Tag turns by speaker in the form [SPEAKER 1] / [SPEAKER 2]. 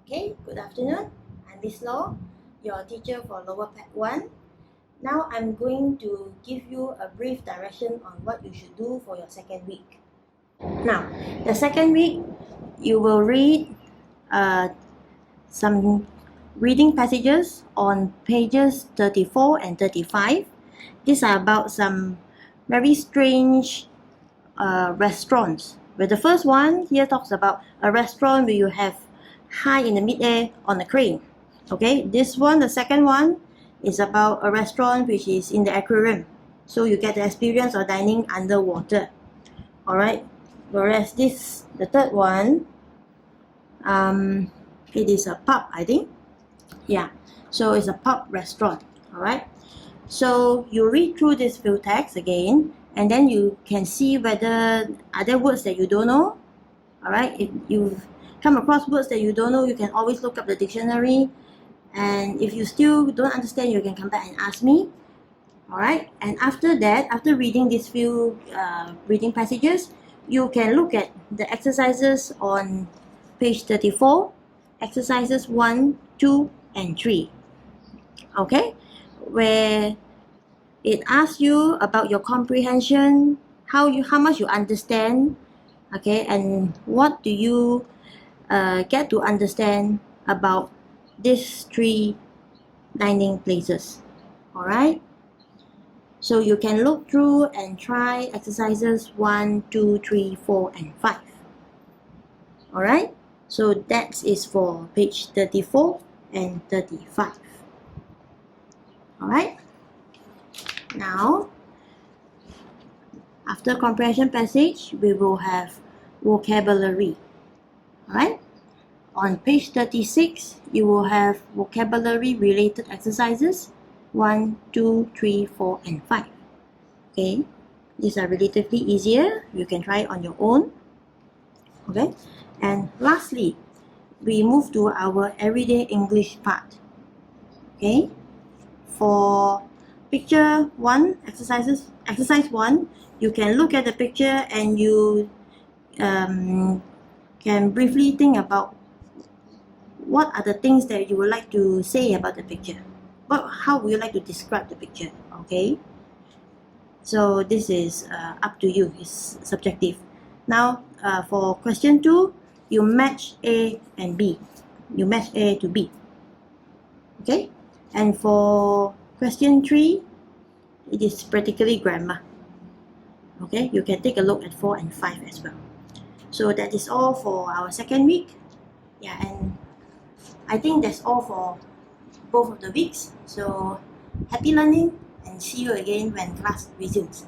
[SPEAKER 1] Okay, good afternoon. I'm Miss Law, your teacher for Lower Pack 1. Now I'm going to give you a brief direction on what you should do for your second week. Now, the second week, you will read some reading passages on pages 34 and 35. These are about some very strange restaurants. But the first one here talks about a restaurant where you have high in the mid-air on a crane. Okay, this one, the second one, is about a restaurant which is in the aquarium. So you get the experience of dining underwater. Alright, whereas this, the third one, it is a pub, I think. Yeah, so it's a pub restaurant. Alright, so you read through this few texts again, and then you can see whether are there words that you don't know. Alright, if you've come across words that you don't know, you can always look up the dictionary, and if you still don't understand, you can come back and ask me. Alright, and after that, after reading these few reading passages, you can look at the exercises on page 34, exercises 1, 2, and 3. Okay, where it asks you about your comprehension, how much you understand, okay, and what do you get to understand about these three dining places. Alright, so you can look through and try exercises 1, 2, 3, 4, and 5. Alright, so that is for page 34 and 35. Alright, now after comprehension passage, we will have vocabulary. Alright, on page 36, you will have vocabulary related exercises 1, 2, 3, 4, and 5. Okay, these are relatively easier. You can try it on your own. Okay, and lastly, we move to our everyday English part. Okay, for picture 1, exercise 1, you can look at the picture and you can briefly think about what are the things that you would like to say about the picture. How would you like to describe the picture? Okay, so this is up to you, it's subjective. Now for question 2, you match A and B. You match A to B. Okay, and for question 3, it is practically grammar. Okay, you can take a look at 4 and 5 as well. So that is all for our second week. Yeah, and I think that's all for both of the weeks. So happy learning, and see you again when class resumes.